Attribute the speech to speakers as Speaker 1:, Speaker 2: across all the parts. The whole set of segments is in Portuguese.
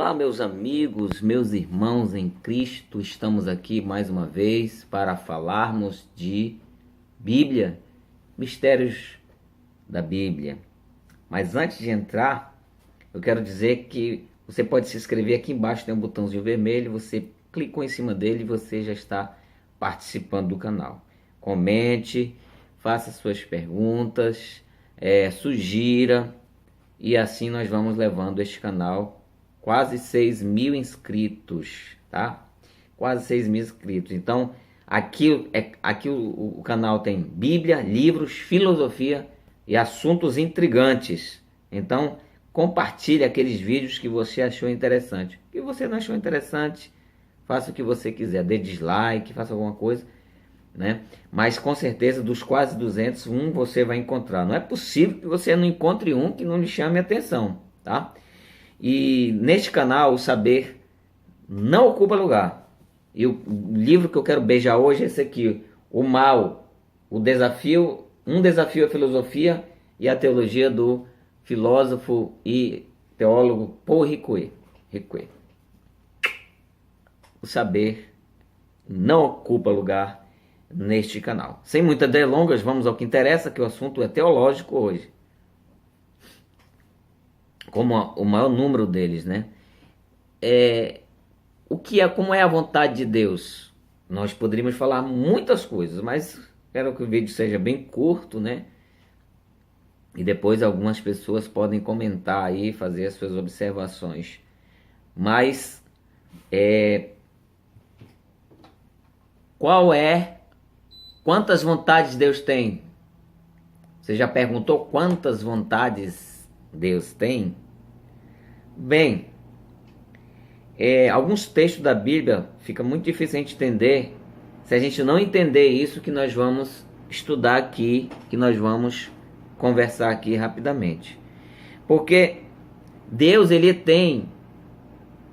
Speaker 1: Olá, meus amigos, meus irmãos em Cristo, estamos aqui mais uma vez para falarmos de Bíblia, mistérios da Bíblia. Mas antes de entrar, eu quero dizer que você pode se inscrever aqui embaixo, tem um botãozinho vermelho, você clicou em cima dele e você já está participando do canal. Comente, faça suas perguntas, sugira, e assim nós vamos levando este canal quase 6.000 inscritos, tá? Quase 6.000 inscritos. Então, aqui o canal tem Bíblia, livros, filosofia e assuntos intrigantes. Então, compartilhe aqueles vídeos que você achou interessante. O que você não achou interessante, faça o que você quiser. Dê dislike, faça alguma coisa, né? Mas com certeza dos quase 200, um você vai encontrar. Não é possível que você não encontre um que não lhe chame a atenção, tá? E neste canal o saber não ocupa lugar. E o livro que eu quero beijar hoje é esse aqui, O Mal, um desafio à filosofia e à teologia do filósofo e teólogo Paul Ricoeur. O saber não ocupa lugar neste canal. Sem muitas delongas, vamos ao que interessa, que o assunto é teológico hoje. Como o maior número deles, né? Como é a vontade de Deus? Nós poderíamos falar muitas coisas, mas quero que o vídeo seja bem curto, né? E depois algumas pessoas podem comentar aí, fazer as suas observações. Mas quantas vontades Deus tem? Você já perguntou quantas vontades Deus tem? Bem, alguns textos da Bíblia fica muito difícil a gente entender se a gente não entender isso que nós vamos estudar aqui, que nós vamos conversar aqui rapidamente. Porque Deus, ele tem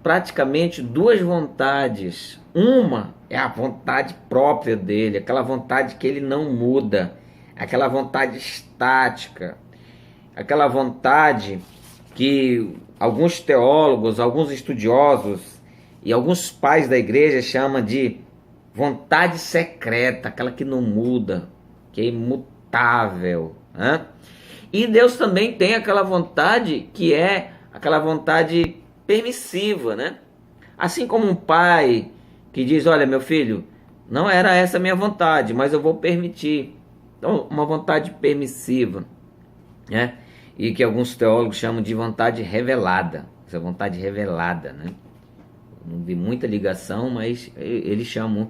Speaker 1: praticamente duas vontades. Uma é a vontade própria dele, aquela vontade que ele não muda, aquela vontade estática, aquela vontade que alguns teólogos, alguns estudiosos e alguns pais da igreja chamam de vontade secreta, aquela que não muda, que é imutável, né? E Deus também tem aquela vontade que é aquela vontade permissiva, né? Assim como um pai que diz, olha, meu filho, não era essa a minha vontade, mas eu vou permitir. Então, uma vontade permissiva, né? E que alguns teólogos chamam de vontade revelada. Essa vontade revelada, né? Não vi muita ligação, mas eles chamam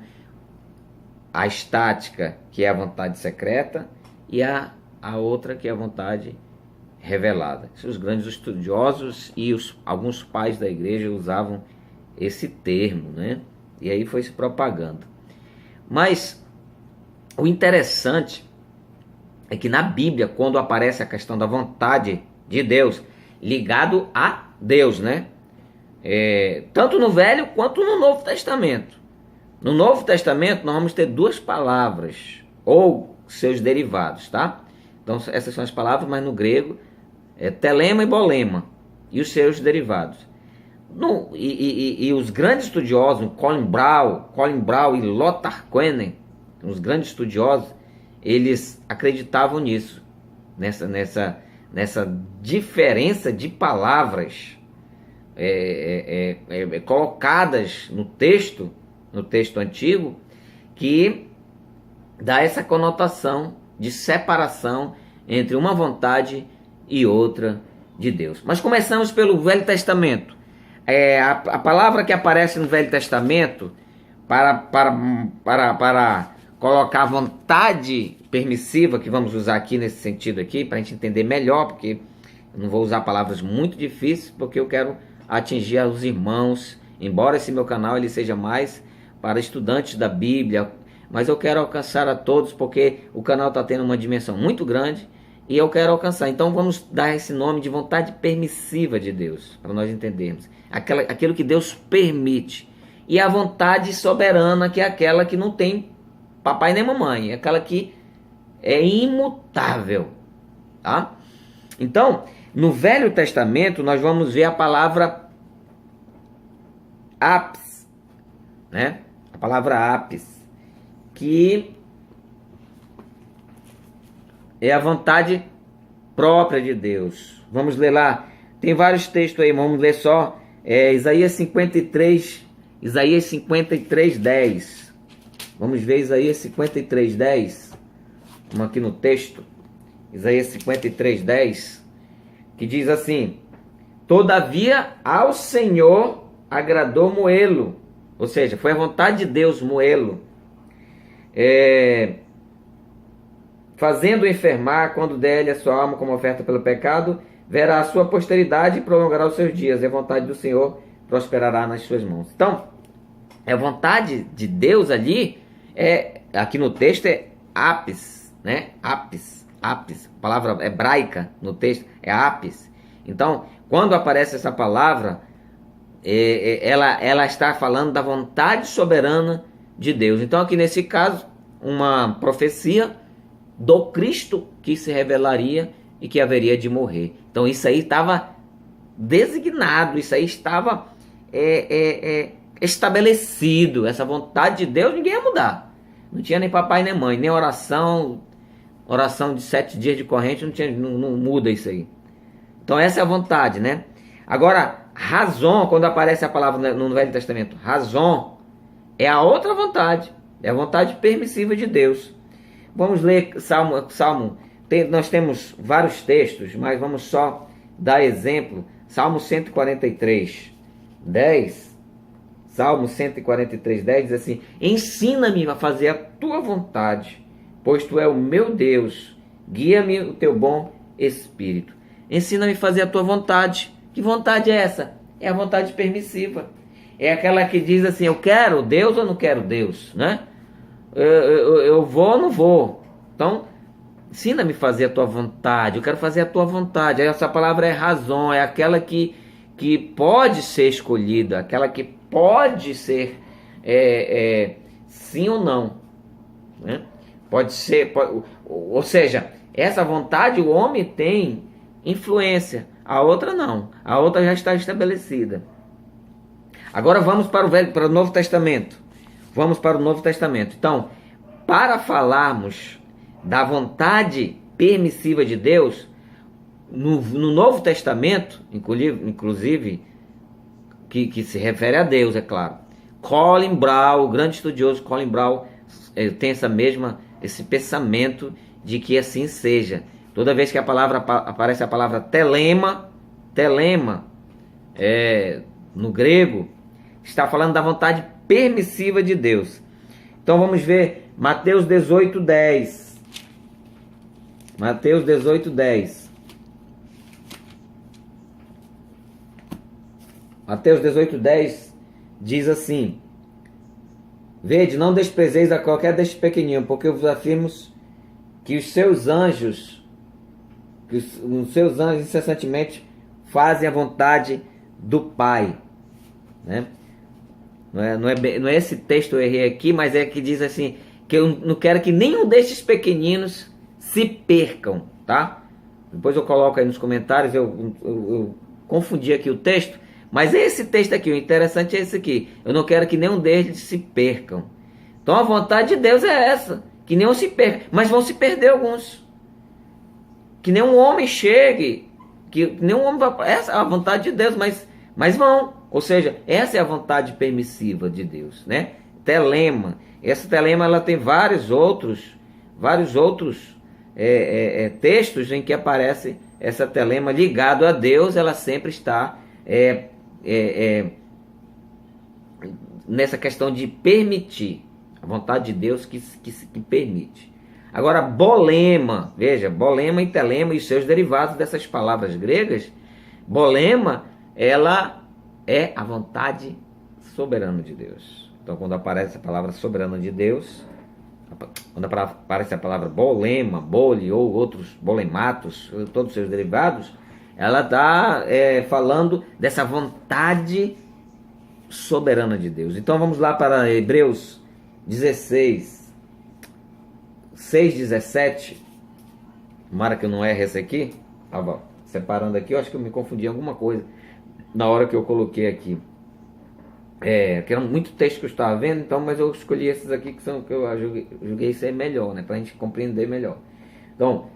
Speaker 1: a estática, que é a vontade secreta, e a outra, que é a vontade revelada. Os grandes estudiosos e alguns pais da igreja usavam esse termo, né? E aí foi se propagando. Mas o interessante é que na Bíblia, quando aparece a questão da vontade de Deus, ligado a Deus, né? Tanto no Velho quanto no Novo Testamento. No Novo Testamento nós vamos ter duas palavras, ou seus derivados, tá? Então essas são as palavras, mas no grego é telema e bolema, e os seus derivados. E os grandes estudiosos, Colin Brown e Lothar Koenen, os grandes estudiosos, eles acreditavam nisso, nessa diferença de palavras colocadas no texto antigo, que dá essa conotação de separação entre uma vontade e outra de Deus. Mas começamos pelo Velho Testamento. A palavra que aparece no Velho Testamento para colocar a vontade permissiva, que vamos usar aqui nesse sentido aqui, para a gente entender melhor, porque eu não vou usar palavras muito difíceis, porque eu quero atingir os irmãos, embora esse meu canal ele seja mais para estudantes da Bíblia, mas eu quero alcançar a todos, porque o canal está tendo uma dimensão muito grande, e eu quero alcançar. Então vamos dar esse nome de vontade permissiva de Deus, para nós entendermos. Aquilo que Deus permite. E a vontade soberana, que é aquela que não tem papai nem mamãe, é aquela que é imutável, tá? Então, no Velho Testamento, nós vamos ver a palavra ápice, né? A palavra ápice, que é a vontade própria de Deus. Vamos ler lá. Tem vários textos aí, vamos ler só. Isaías 53, 10. Vamos ver Isaías 53, 10. Vamos aqui no texto. Isaías 53, 10. Que diz assim: todavia ao Senhor agradou moê-lo. Ou seja, foi a vontade de Deus moê-lo. Fazendo-o enfermar, quando der-lhe a sua alma como oferta pelo pecado, verá a sua posteridade e prolongará os seus dias, e a vontade do Senhor prosperará nas suas mãos. Então, a vontade de Deus ali, aqui no texto é ápice, né? Ápice, a palavra hebraica no texto é ápice. Então, quando aparece essa palavra, ela está falando da vontade soberana de Deus. Então, aqui nesse caso, uma profecia do Cristo que se revelaria e que haveria de morrer. Então isso aí estava designado, isso aí estava estabelecido. Essa vontade de Deus ninguém ia mudar. Não tinha nem papai nem mãe, nem oração de 7 dias de corrente, não muda isso aí. Então essa é a vontade, né? Agora, razão, quando aparece a palavra no Velho Testamento, razão é a outra vontade, é a vontade permissiva de Deus. Vamos ler Salmo. Nós temos vários textos, mas vamos só dar exemplo. Salmo 143, 10. Salmo 143, 10 diz assim: ensina-me a fazer a tua vontade, pois tu és o meu Deus. Guia-me o teu bom espírito. Ensina-me a fazer a tua vontade. Que vontade é essa? É a vontade permissiva. É aquela que diz assim: eu quero Deus ou não quero Deus, né? Eu vou ou não vou. Então, ensina-me a fazer a tua vontade. Eu quero fazer a tua vontade. Essa palavra é razão. É aquela que pode ser escolhida. Aquela que pode ser sim ou não, né? Pode ser. Ou seja, essa vontade o homem tem influência. A outra não. A outra já está estabelecida. Agora vamos para o Novo Testamento. Vamos para o Novo Testamento. Então, para falarmos da vontade permissiva de Deus, no Novo Testamento, inclusive que se refere a Deus, é claro. Colin Brown, o grande estudioso Colin Brown, tem esse pensamento de que assim seja. Toda vez que aparece a palavra telema, no grego, está falando da vontade permissiva de Deus. Então vamos ver Mateus 18, 10. Mateus 18, 10. Mateus 18, 10 diz assim: vede, não desprezeis a qualquer destes pequeninos, porque eu vos afirmo que os seus anjos incessantemente fazem a vontade do Pai, né? Não é esse texto eu errei aqui, mas é que diz assim, que eu não quero que nenhum destes pequeninos se percam, tá? Depois eu coloco aí nos comentários, eu confundi aqui o texto, mas esse texto aqui, o interessante é esse aqui: eu não quero que nenhum deles se percam. Então a vontade de Deus é essa, que nenhum se perca, mas vão se perder alguns. Que nenhum homem chegue, que nenhum homem vai... Essa é a vontade de Deus, mas vão. Ou seja, essa é a vontade permissiva de Deus, né? Telema. Essa telema ela tem vários outros textos em que aparece essa telema ligado a Deus. Ela sempre está nessa questão de permitir. A vontade de Deus que permite. Agora, bolema, veja, bolema e telema e seus derivados dessas palavras gregas. Bolema, ela é a vontade soberana de Deus. Então, quando aparece a palavra soberana de Deus, quando aparece a palavra bolema, bole ou outros bolematos, todos os seus derivados, ela está falando dessa vontade soberana de Deus. Então, vamos lá para Hebreus 16, 6:17. Tomara que eu não erre esse aqui. que eram muito textos que eu estava vendo, então, mas eu escolhi esses aqui que são que eu julguei ser melhor, né, para a gente compreender melhor. Então,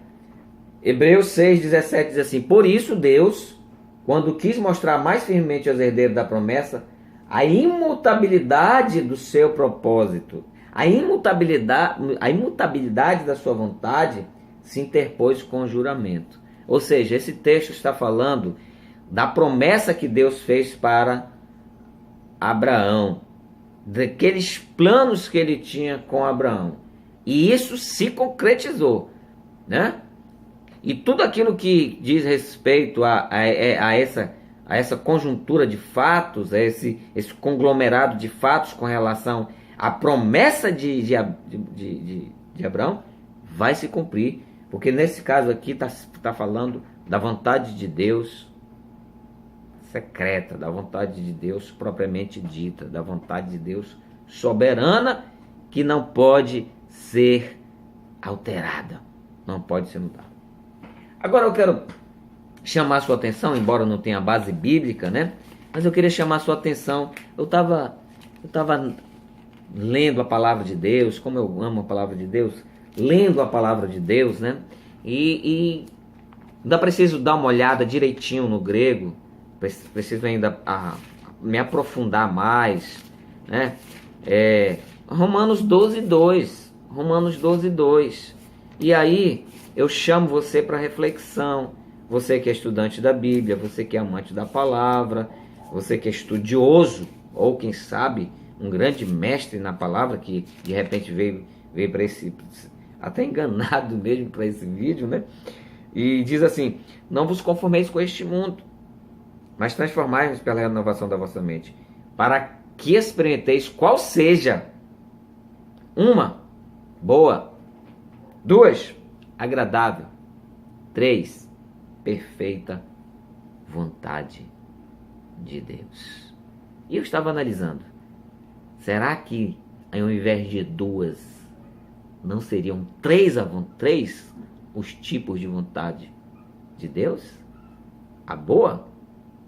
Speaker 1: Hebreus 6,17 diz assim: por isso Deus, quando quis mostrar mais firmemente aos herdeiros da promessa a imutabilidade do seu propósito, a imutabilidade da sua vontade, se interpôs com o juramento. Ou seja, esse texto está falando da promessa que Deus fez para Abraão, daqueles planos que ele tinha com Abraão. E isso se concretizou, né? E tudo aquilo que diz respeito a essa conjuntura de fatos, a esse conglomerado de fatos com relação à promessa de Abraão, vai se cumprir. Porque nesse caso aqui está falando da vontade de Deus secreta, da vontade de Deus propriamente dita, da vontade de Deus soberana, que não pode ser alterada, não pode ser mudada. Agora eu quero chamar a sua atenção, embora não tenha base bíblica, né? Mas eu queria chamar a sua atenção. Eu estava lendo a palavra de Deus, como eu amo a palavra de Deus, lendo a palavra de Deus, né? E ainda preciso dar uma olhada direitinho no grego, preciso ainda me aprofundar mais, né? Romanos 12:2, Romanos 12:2. E aí eu chamo você para reflexão, você que é estudante da Bíblia, você que é amante da palavra, você que é estudioso, ou quem sabe um grande mestre na palavra, que de repente veio para esse, até enganado mesmo para esse vídeo, né? E diz assim: não vos conformeis com este mundo, mas transformai-vos pela renovação da vossa mente, para que experimenteis qual seja, 1, boa, 2, agradável, 3, perfeita vontade de Deus. E eu estava analisando, será que ao invés de 2, não seriam 3 os tipos de vontade de Deus? A boa,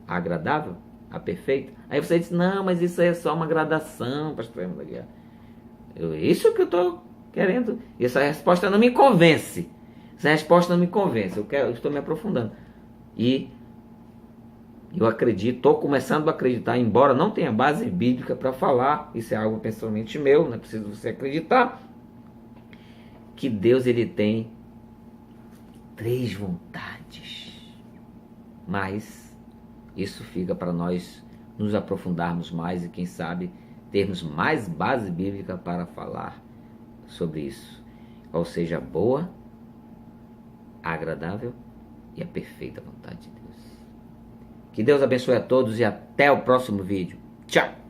Speaker 1: a agradável, a perfeita? Aí você diz: não, mas isso aí é só uma gradação, pastor. Isso que eu estou querendo. Essa resposta não me convence. Essa resposta não me convence. Eu estou me aprofundando. E eu acredito, estou começando a acreditar, embora não tenha base bíblica para falar, isso é algo pessoalmente meu, não é preciso você acreditar, que Deus ele tem 3 vontades. Mas isso fica para nós nos aprofundarmos mais e quem sabe termos mais base bíblica para falar sobre isso. Ou seja, a boa, a agradável e a perfeita vontade de Deus. Que Deus abençoe a todos e até o próximo vídeo. Tchau!